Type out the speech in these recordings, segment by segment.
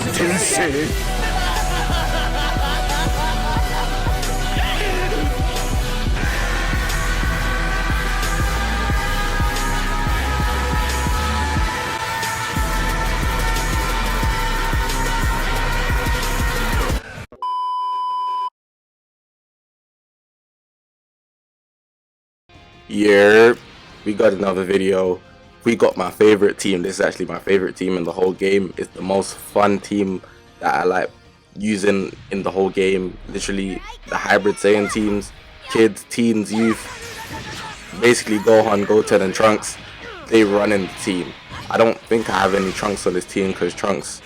Tensei. Yeah, we got another video. We got my favorite team. This is actually my favorite team in the whole game. It's the most fun team that I like using in the whole game. Literally, the Hybrid Saiyan teams, kids, teens, youth, basically Gohan, Goten, and Trunks, they run in the team. I don't think I have any Trunks on this team because Trunks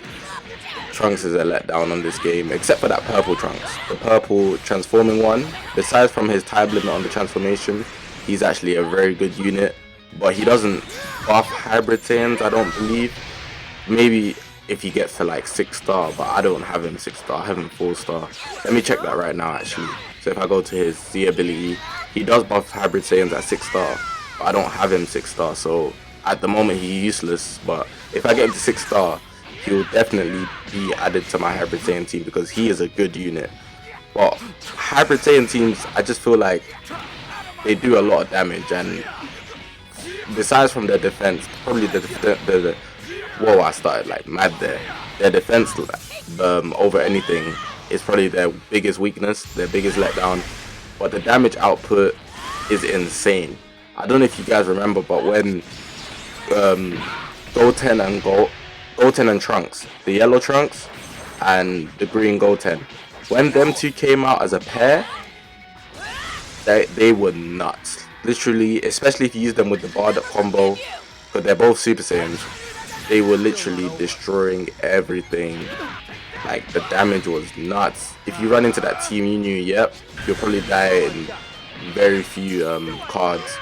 is a letdown on this game, except for that purple Trunks. The purple transforming one, besides from his time limit on the transformation, he's actually a very good unit, but he doesn't buff Hybrid Saiyans, I don't believe. Maybe if he gets to like 6-star, but I don't have him 6-star, I have him 4-star. Let me check that right now actually. So if I go to his Z ability, he does buff Hybrid Saiyans at 6-star, but I don't have him 6-star, so at the moment he's useless. But if I get him to 6-star, he'll definitely be added to my Hybrid Saiyan team because he is a good unit. But Hybrid Saiyan teams, I just feel like they do a lot of damage, and besides from their defense, probably whoa, I started like mad there. Their defense over anything is probably their biggest weakness, their biggest letdown. But the damage output is insane. I don't know if you guys remember, but when Goten and Trunks, the yellow Trunks and the green Goten, when them two came out as a pair, they were nuts. Literally, especially if you use them with the Bardock combo, because they're both Super Saiyans, they were literally destroying everything. Like, the damage was nuts. If you run into that team, you knew, yep, you'll probably die in very few cards.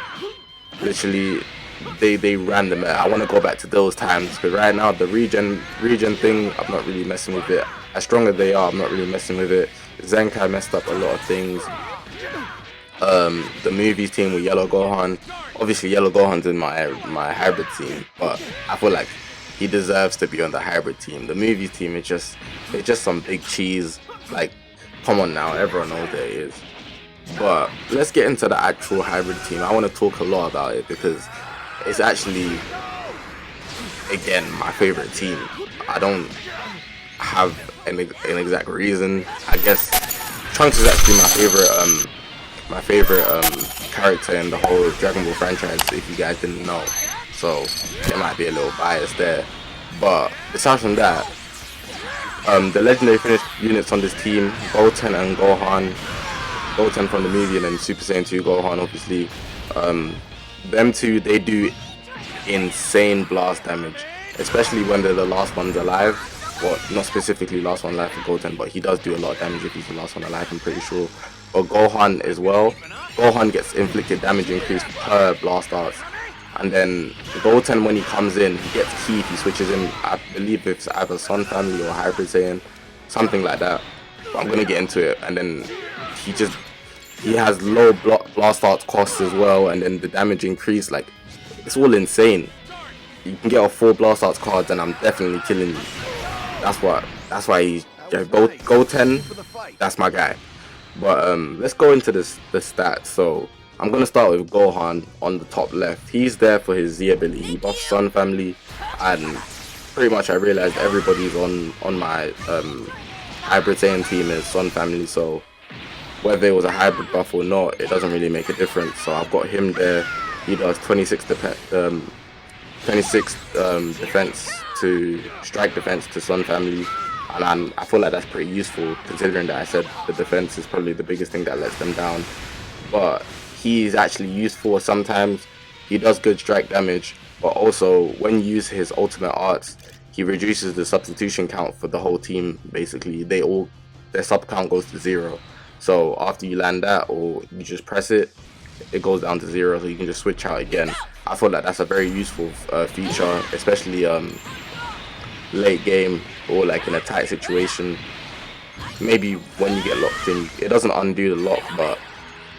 Literally, they ran them out. I want to go back to those times, because right now the regen thing, I'm not really messing with it. As strong as they are, I'm not really messing with it. Zenkai messed up a lot of things. The movies team with Yellow Gohan, obviously Yellow Gohan's in my hybrid team, but I feel like he deserves to be on the hybrid team. The movies team is just some big cheese. Like, come on now, everyone knows that it is. But let's get into the actual hybrid team. I want to talk a lot about it because it's actually, again, my favorite team. I don't have an exact reason. I guess Trunks is actually my favorite character in the whole Dragonball franchise, if you guys didn't know. So there might be a little bias there. But aside from that, the legendary finished units on this team, Goten and Gohan, Goten from the movie and then Super Saiyan 2 Gohan, obviously. Them two, they do insane blast damage, especially when they're the last ones alive. Well, not specifically last one alive for Goten, but he does do a lot of damage if he's the last one alive, I'm pretty sure. But Gohan as well. Gohan gets inflicted damage increase per blast arts. And then Goten, when he comes in, he gets key if he switches in. I believe it's either Sun Family or Hybrid Saiyan, something like that. But I'm gonna get into it. And then he has low blast arts costs as well, and then the damage increase, like, it's all insane. You can get off 4 blast arts cards and I'm definitely killing you. That's why he's Goten, that's my guy. But let's go into the stats. So I'm gonna start with Gohan on the top left. He's there for his Z ability. He buffs Sun Family, and pretty much I realized everybody's on my Hybrid Saiyan team is Sun Family. So whether it was a hybrid buff or not, it doesn't really make a difference. So I've got him there. He does 26 defense to strike defense to Sun Family. And I feel like that's pretty useful, considering that I said the defense is probably the biggest thing that lets them down. But he's actually useful sometimes. He does good strike damage, but also when you use his ultimate arts, he reduces the substitution count for the whole team. Basically, their sub count goes to 0. So after you land that, or you just press it, it goes down to 0, so you can just switch out again. I feel like that's a very useful feature, especially late game or like in a tight situation. Maybe when you get locked in, it doesn't undo the lock, but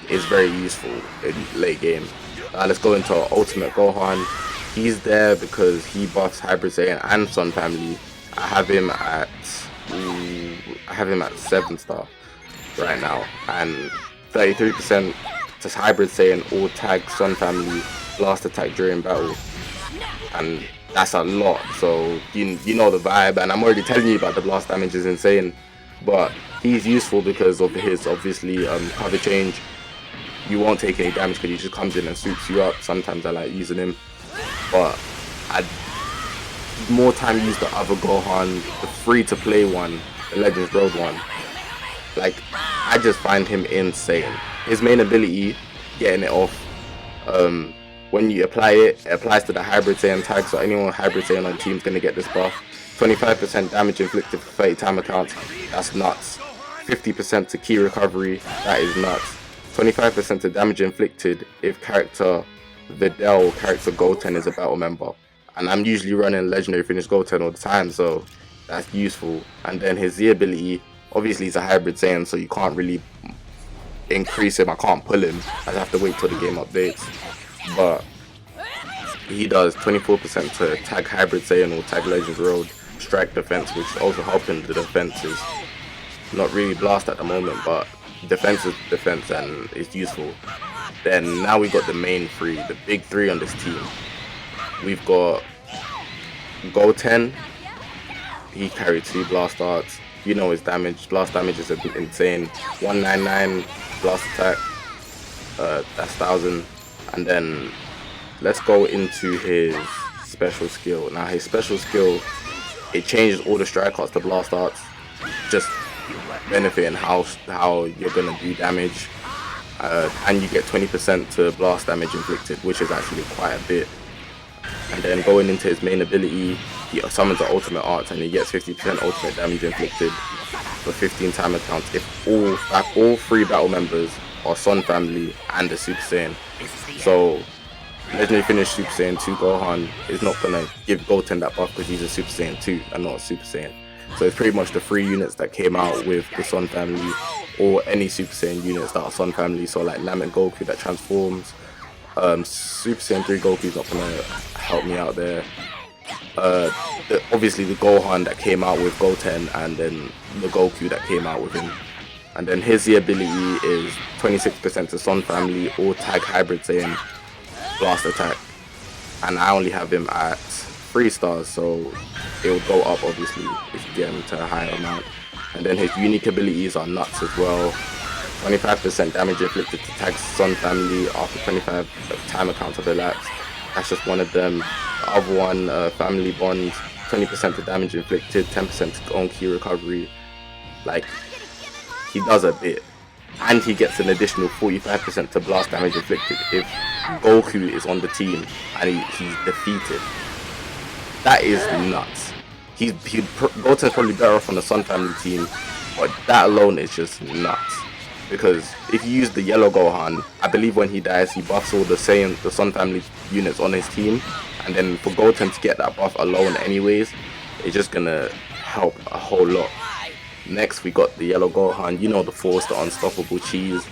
it's very useful in late game. Let's go into our ultimate Gohan. He's there because he buffs Hybrid Saiyan and Sun Family, I have him at 7-star right now, and 33% to Hybrid Saiyan, all tag Sun Family, blast attack during battle, and that's a lot. So you know the vibe, and I'm already telling you about the blast damage is insane, but he's useful because of his obviously cover change. You won't take any damage because he just comes in and swoops you up. Sometimes I like using him, but I'd more time use the other Gohan, the free-to-play one, the Legends Road one. Like, I just find him insane. His main ability, getting it off, when you apply it, it applies to the Hybrid Saiyan tag, so anyone with Hybrid Saiyan on team is going to get this buff. 25% damage inflicted for 30 time accounts, that's nuts. 50% to key recovery, that is nuts. 25% to damage inflicted if character Videl, character Goten is a battle member. And I'm usually running legendary finish Goten all the time, so that's useful. And then his Z ability, obviously he's a Hybrid Saiyan, so you can't really increase him, I can't pull him, I have to wait till the game updates. But he does 24% to tag Hybrid Saiyan or tag Legends Road, strike defense, which is also helping the defenses. Not really blast at the moment, but defense is defense and it's useful. Then now we got the main three, the big three on this team. We've got Goten, he carried 2 blast arts. You know his damage, blast damage is insane. 199 blast attack, that's 1000. And then let's go into his special skill. Now his special skill, it changes all the strike arts to blast arts, just benefiting how you're gonna do damage. And you get 20% to blast damage inflicted, which is actually quite a bit. And then going into his main ability, he summons the ultimate arts and he gets 50% ultimate damage inflicted for 15 time accounts if all 3 battle members are Sun Family and the Super Saiyan. So Legendary Finish Super Saiyan 2 Gohan is not gonna give Goten that buff because he's a Super Saiyan 2 and not a Super Saiyan. So it's pretty much the 3 units that came out with the Sun Family, or any Super Saiyan units that are Sun Family, so like Namek Goku that transforms. Super Saiyan 3 Goku is not gonna help me out there. Obviously the Gohan that came out with Goten, and then the Goku that came out with him. And then his ability is 26% to Sun Family or tag Hybrid Saiyan blast attack. And I only have him at 3 stars, so it will go up obviously if you get him to a higher amount. And then his unique abilities are nuts as well. 25% damage inflicted to tag Sun Family after 25 time accounts have elapsed. That's just one of them. The other one, Family Bonds, 20% to damage inflicted, 10% to own key recovery. Like, he does a bit. And he gets an additional 45% to blast damage inflicted if Goku is on the team and he's defeated. That is nuts. Goten's probably better off on the Sun Family team, but that alone is just nuts. Because if you use the yellow Gohan, I believe when he dies he buffs all the Sun Family units on his team, and then for Goten to get that buff alone anyways, it's just gonna help a whole lot. Next we got the yellow Gohan, you know the Force, the unstoppable cheese.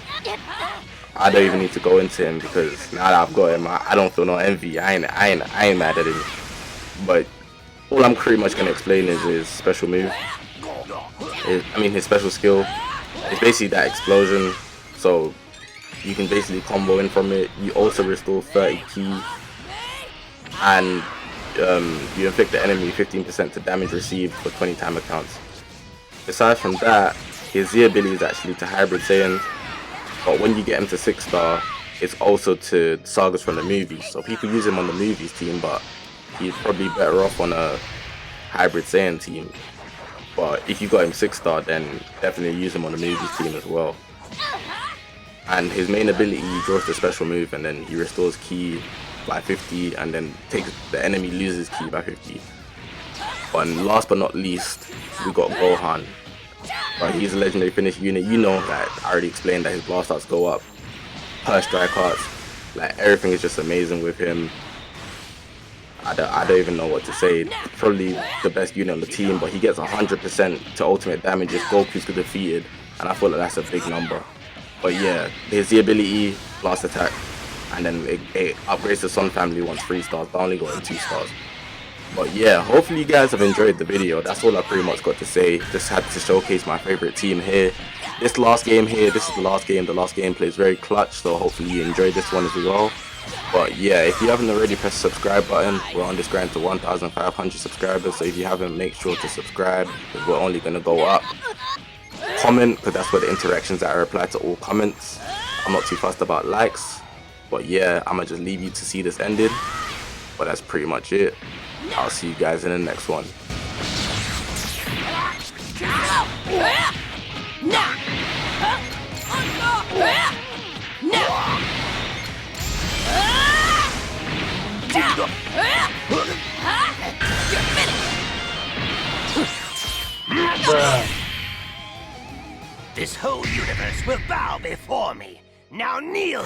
I don't even need to go into him because now that I've got him, I don't feel no envy. I ain't mad at him. But all I'm pretty much gonna explain is his special move. His special skill. It's basically that explosion, so you can basically combo in from it. You also restore 30 ki, and you inflict the enemy 15% to damage received for 20 time accounts. Besides from that, his Z ability is actually to Hybrid Saiyan, but when you get him to 6 star, it's also to sagas from the movies. So people use him on the movies team, but he's probably better off on a Hybrid Saiyan team. But if you got him 6 star, then definitely use him on the movies team as well. And his main ability, he draws the special move and then he restores ki by 50 and then the enemy loses ki by 50. But last but not least, we got Gohan. But he's a legendary finish unit. You know that I already explained that his blast arts go up per strike arts. Like, everything is just amazing with him. I don't even know what to say. Probably the best unit on the team, but he gets 100% to ultimate damage if Goku's defeated, and I feel like that's a big number. But yeah, his the ability, blast attack, and then it upgrades the Sun Family once 3 stars, but I only got him 2 stars. But yeah, hopefully you guys have enjoyed the video. That's all I pretty much got to say. Just had to showcase my favorite team here. This last game here, this is the last game. The last gameplay is very clutch, so hopefully you enjoyed this one as well. But yeah, if you haven't already, press the subscribe button. We're on this grind to 1,500 subscribers, so if you haven't, make sure to subscribe, because we're only going to go up. Comment, because that's where the interactions are. I reply to all comments. I'm not too fussed about likes. But yeah, I'm going to just leave you to see this ending. But that's pretty much it. I'll see you guys in the next one. This whole universe will bow before me. Now kneel.